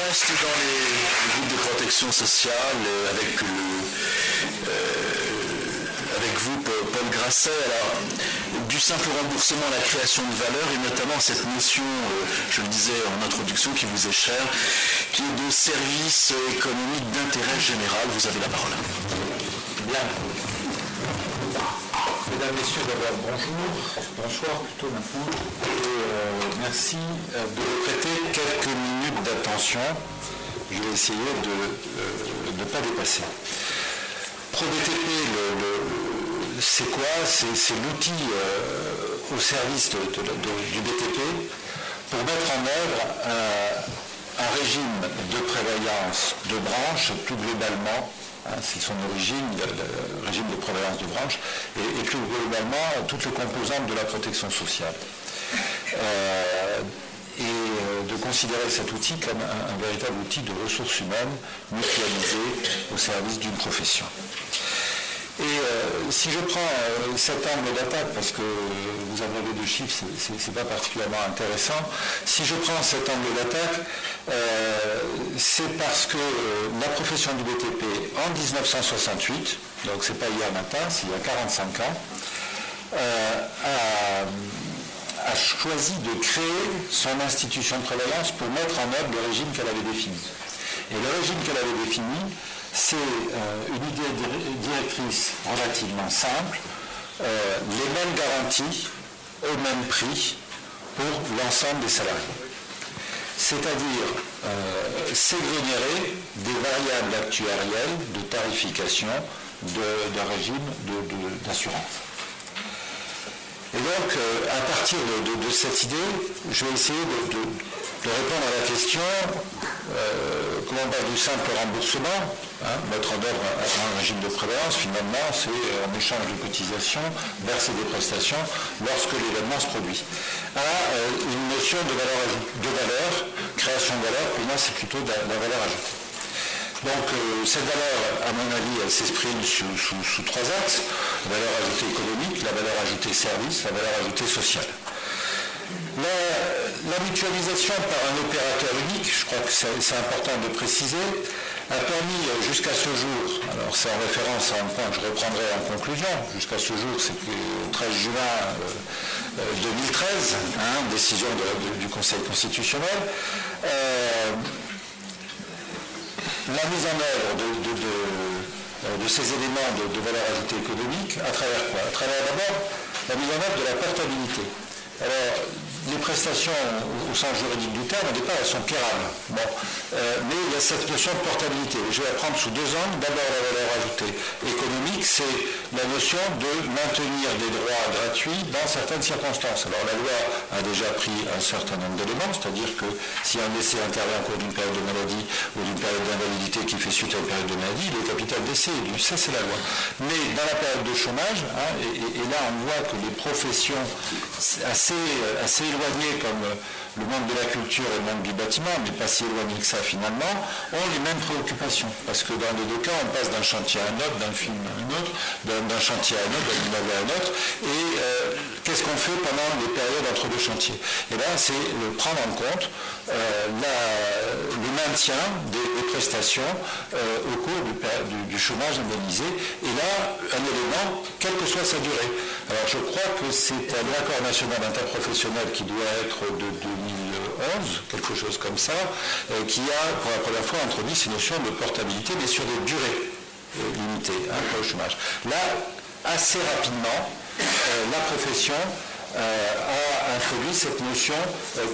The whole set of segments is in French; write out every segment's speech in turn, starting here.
reste dans les groupes de protection sociale avec vous, Paul Grasset. Alors, du simple remboursement à la création de valeur, et notamment cette notion, je le disais en introduction, qui vous est chère, qui est de service économique d'intérêt général. Vous avez la parole. Bien. Mesdames, Messieurs, d'abord bonjour, bonsoir plutôt maintenant, et merci de prêter quelques minutes d'attention. Je vais essayer de ne pas dépasser. ProBTP, c'est quoi? C'est l'outil au service du BTP pour mettre en œuvre un régime de prévoyance de branche plus globalement. C'est son origine, le régime de prévoyance de branche, et plus globalement toutes les composantes de la protection sociale. Et de considérer cet outil comme un véritable outil de ressources humaines mutualisées au service d'une profession. Et si je prends cet angle d'attaque, parce que vous avez de chiffres, c'est pas particulièrement intéressant, si je prends cet angle d'attaque, c'est parce que la profession du BTP en 1968, donc c'est pas hier matin, c'est il y a 45 ans, a choisi de créer son institution de prévoyance pour mettre en œuvre le régime qu'elle avait défini. Et le régime qu'elle avait défini, c'est une idée directrice relativement simple, les mêmes garanties au même prix pour l'ensemble des salariés. C'est-à-dire s'exonérer des variables actuarielles de tarification d'un régime d'assurance. Et donc, à partir de cette idée, je vais essayer de répondre à la question comment on passe du simple remboursement, mettre en œuvre un régime de prévoyance, finalement, c'est en échange de cotisations, verser des prestations lorsque l'événement se produit, à une notion de valeur, création de valeur, pour moi c'est plutôt de la valeur ajoutée. Donc cette valeur, à mon avis, elle s'exprime sous trois axes: la valeur ajoutée économique, la valeur ajoutée service, la valeur ajoutée sociale. La mutualisation par un opérateur unique, je crois que c'est important de préciser, a permis jusqu'à ce jour, alors c'est en référence à un point que je reprendrai en conclusion, jusqu'à ce jour, c'est que le 13 juin 2013, décision du Conseil constitutionnel, la mise en œuvre de ces éléments de valeur ajoutée économique, à travers quoi? À travers d'abord la mise en œuvre de la portabilité. Alors, les prestations au sens juridique du terme, au départ, elles sont pérennes. Bon. Mais il y a cette notion de portabilité. Je vais la prendre sous deux angles. D'abord, la valeur ajoutée économique, c'est la notion de maintenir des droits gratuits dans certaines circonstances. Alors, la loi a déjà pris un certain nombre d'éléments, c'est-à-dire que si un décès intervient au cours d'une période de maladie ou d'une période d'invalidité qui fait suite à une période de maladie, le capital décès est dû. Ça, c'est la loi. Mais dans la période de chômage, et là, on voit que les professions assez éloignées comme le monde de la culture et le monde du bâtiment, mais pas si éloignés que ça finalement, ont les mêmes préoccupations. Parce que dans les deux cas, on passe d'un chantier à un autre, d'un film à un autre, d'un chantier à un autre, d'un immeuble à un autre. Et qu'est-ce qu'on fait pendant les périodes entre deux chantiers? Et là, c'est prendre en compte le maintien des prestations au cours du chômage indemnisé. Et là, un élément, quelle que soit sa durée. Alors, je crois que c'est un accord national interprofessionnel qui doit être de 2011, quelque chose comme ça, qui a pour la première fois introduit ces notions de portabilité, mais sur des durées limitées, pour le chômage. Là, assez rapidement, la profession a introduit cette notion,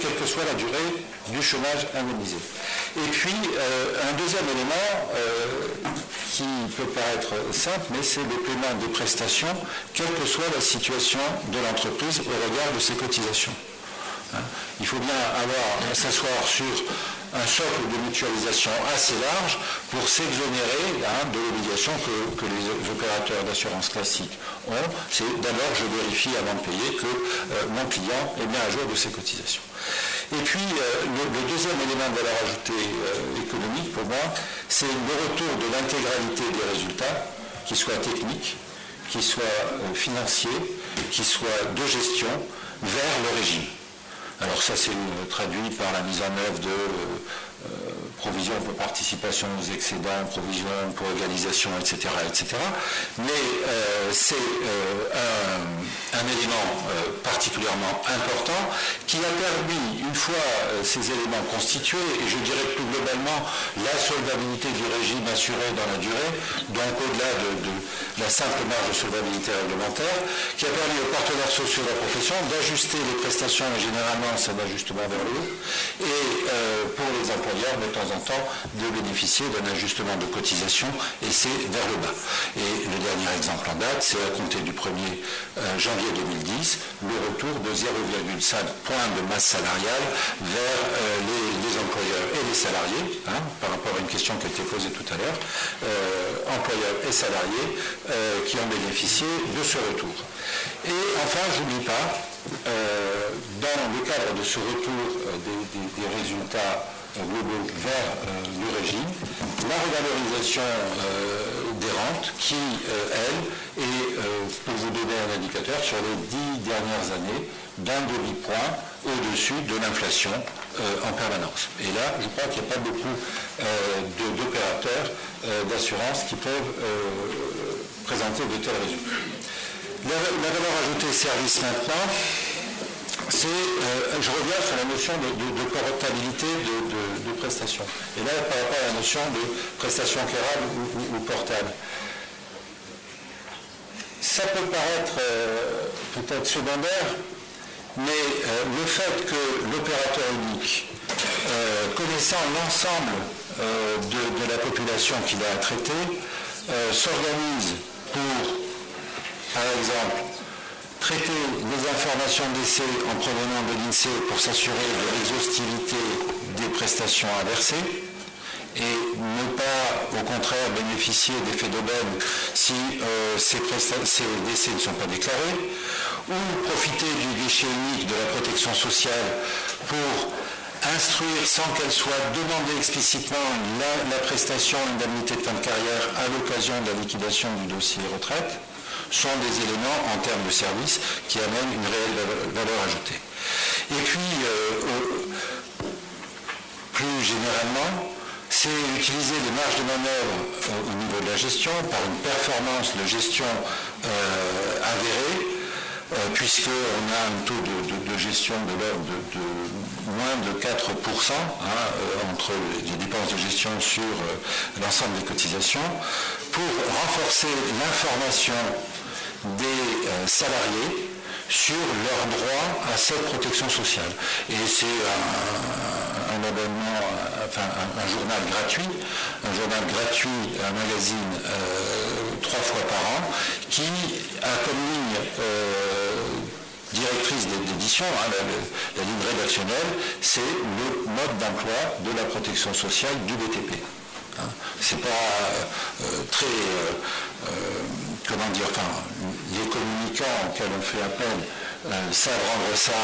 quelle que soit la durée du chômage indemnisé. Et puis, un deuxième élément qui peut paraître simple, mais c'est le paiement des prestations, quelle que soit la situation de l'entreprise au regard de ses cotisations. Il faut bien s'asseoir sur un socle de mutualisation assez large pour s'exonérer de l'obligation que les opérateurs d'assurance classiques ont. C'est d'abord, je vérifie avant de payer que mon client est bien à jour de ses cotisations. Et puis, le deuxième élément de valeur ajoutée économique, pour moi, c'est le retour de l'intégralité des résultats, qu'ils soient techniques, qu'ils soient financiers, qu'ils soient de gestion, vers le régime. Alors ça, c'est traduit par la mise en œuvre provision pour participation aux excédents, provision pour égalisation, etc. etc. Mais c'est un élément particulièrement important qui a permis, une fois ces éléments constitués, et je dirais plus globalement la solvabilité du régime assuré dans la durée, donc au-delà de la simple marge de solvabilité réglementaire, qui a permis aux partenaires sociaux de la profession d'ajuster les prestations, et généralement c'est un ajustement vers le haut, et pour les employeurs de temps en temps de bénéficier d'un ajustement de cotisation, et c'est vers le bas. Et le dernier exemple en date, c'est à compter du 1er janvier 2010, le retour de 0,5 points de masse salariale vers les employeurs et les salariés, par rapport à une question qui a été posée tout à l'heure, employeurs et salariés qui ont bénéficié de ce retour. Et enfin, je n'oublie pas, dans le cadre de ce retour des résultats globaux vers le régime, la revalorisation des rentes qui, elle, est, pour vous donner un indicateur, sur les 10 dernières années, d'un demi-point au-dessus de l'inflation en permanence. Et là, je crois qu'il n'y a pas beaucoup d'opérateurs d'assurance qui peuvent présenter de tels résultats. La valeur ajoutée service maintenant, c'est, je reviens sur la notion de portabilité de prestations. Et là, par rapport à la notion de prestation acquérable ou portable. Ça peut paraître peut-être secondaire, mais le fait que l'opérateur unique, connaissant l'ensemble de la population qu'il a à traiter, s'organise pour, par exemple, traiter les informations d'essai en provenant de l'INSEE pour s'assurer de l'exhaustivité des prestations à verser et ne pas, au contraire, bénéficier d'effets d'aubaine si ces décès ne sont pas déclarés, ou profiter du guichet unique de la protection sociale pour instruire sans qu'elle soit demandée explicitement la prestation indemnité de fin de carrière à l'occasion de la liquidation du dossier retraite, sont des éléments en termes de service qui amènent une réelle valeur ajoutée. Et puis, plus généralement, c'est utiliser les marges de manœuvre au niveau de la gestion par une performance de gestion avérée, puisqu'on a un taux de gestion de l'ordre de moins de 4% entre les dépenses de gestion sur l'ensemble des cotisations, pour renforcer l'information des salariés sur leur droit à cette protection sociale. Et c'est un abonnement, enfin un journal gratuit, un magazine 3 fois par an, qui a comme ligne directrice d'édition, la ligne rédactionnelle, c'est le mode d'emploi de la protection sociale du BTP. C'est pas très, comment dire, enfin, les communicants auxquels on fait appel savent rendre ça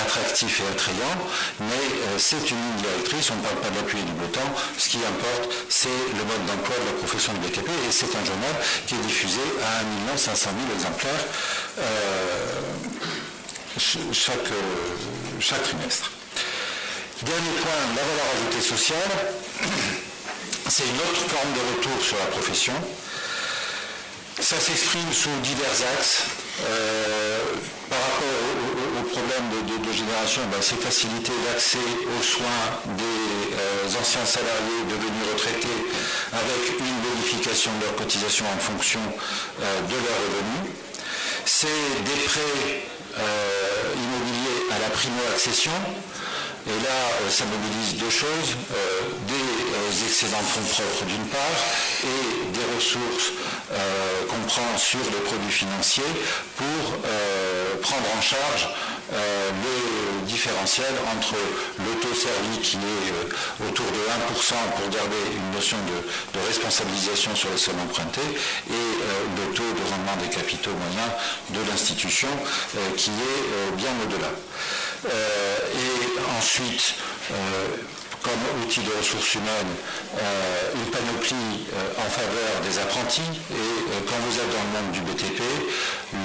attractif et attrayant, mais c'est une ligne directrice, on ne parle pas de l'appui et du beau temps, ce qui importe, c'est le mode d'emploi de la profession du BTP, et c'est un journal qui est diffusé à 1 500 000 exemplaires chaque trimestre. Dernier point, la valeur ajoutée sociale. C'est une autre forme de retour sur la profession. Ça s'exprime sous divers axes. Par rapport au problème de génération, c'est faciliter l'accès aux soins des anciens salariés devenus retraités avec une bonification de leur cotisation en fonction de leurs revenus. C'est des prêts immobiliers à la primo-accession. Et là, ça mobilise deux choses, des excédents de fonds propres d'une part et des ressources qu'on prend sur les produits financiers pour prendre en charge le différentiel entre le taux servi qui est autour de 1% pour garder une notion de responsabilisation sur les sommes empruntées et le taux de rendement des capitaux moyens de l'institution qui est bien au-delà. Et ensuite, comme outil de ressources humaines une panoplie en faveur des apprentis. Et quand vous êtes dans le monde du BTP,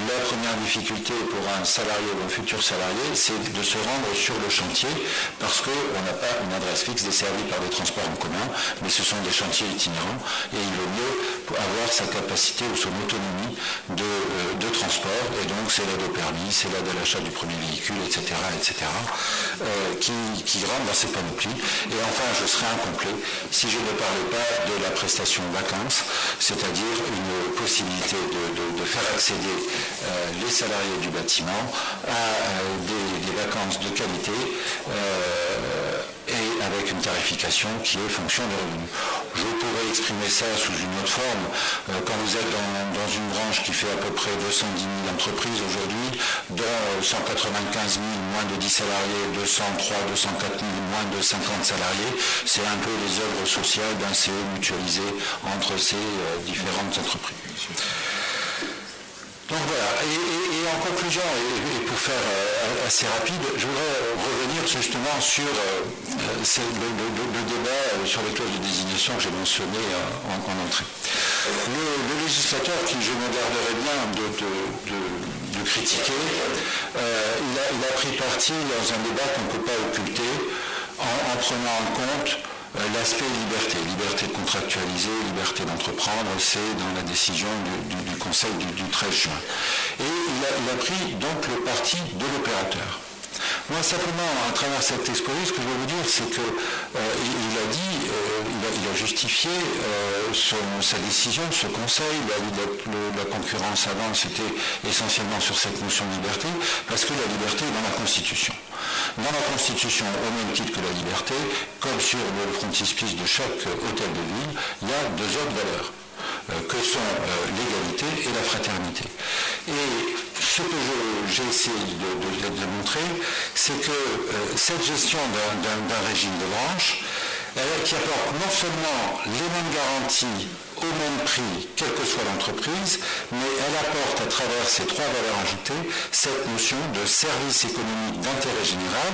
la première difficulté pour un salarié ou un futur salarié, c'est de se rendre sur le chantier parce qu'on n'a pas une adresse fixe desservie par des transports en commun, mais ce sont des chantiers itinérants et il vaut mieux avoir sa capacité ou son autonomie de transport. Et donc c'est l'aide au permis, c'est l'aide à l'achat du premier véhicule, etc., qui rentre dans ces panoplies. Et enfin, je serai incomplet si je ne parlais pas de la prestation vacances, c'est-à-dire une possibilité de faire accéder les salariés du bâtiment à des vacances de qualité et avec une tarification qui est fonction des revenus. Je pourrais exprimer ça sous une autre forme. Quand vous êtes dans une branche qui fait à peu près 210 000 entreprises aujourd'hui, dont 195 000 moins de 10 salariés, 203, 204 000 moins de 50 salariés, c'est un peu les œuvres sociales d'un CE mutualisé entre ces différentes entreprises. Donc voilà, et en conclusion, et pour faire assez rapide, je voudrais revenir justement sur le débat sur les clauses de désignation que j'ai mentionné en entrée. Le législateur, qui je me garderai bien de critiquer, il a pris parti dans un débat qu'on ne peut pas occulter en prenant en compte l'aspect liberté de contractualiser, liberté d'entreprendre, c'est dans la décision du Conseil du 13 juin. Et il a pris donc le parti de l'opérateur. Moi, simplement, à travers cet exposé, ce que je veux vous dire, c'est que il a justifié sa décision, ce conseil, la concurrence avant, c'était essentiellement sur cette notion de liberté, parce que la liberté est dans la Constitution. Dans la Constitution, au même titre que la liberté, comme sur le frontispice de chaque hôtel de ville, il y a deux autres valeurs, que sont l'égalité et la fraternité. Et ce que j'ai essayé de montrer, c'est que cette gestion d'un régime de branche, qui apporte non seulement les mêmes garanties au même prix, quelle que soit l'entreprise, mais elle apporte à travers ces trois valeurs ajoutées cette notion de service économique d'intérêt général.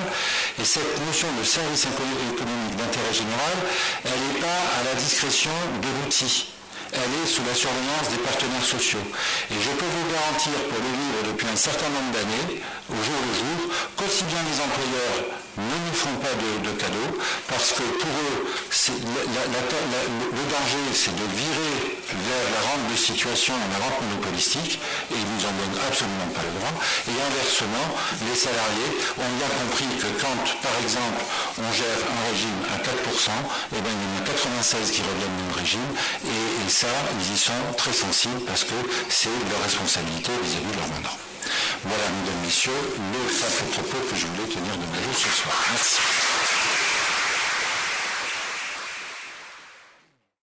Et cette notion de service économique d'intérêt général, elle n'est pas à la discrétion de l'outil. Elle est sous la surveillance des partenaires sociaux. Et je peux vous garantir, pour le vivre depuis un certain nombre d'années, au jour le jour, qu'aussi bien les employeurs ne nous font pas de cadeaux, parce que pour eux, le danger, c'est de virer vers la rente de situation, la rente monopolistique, et ils nous en donnent absolument pas le droit. Et inversement, les salariés ont bien compris que quand, par exemple, on gère un régime à 4%, eh bien, il y en a 96 qui reviennent dans le régime, et ça, ils y sont très sensibles parce que c'est leur responsabilité vis-à-vis de leur mandat. Voilà, mesdames, messieurs, le simple propos que je voulais tenir de ma jour ce soir. Merci.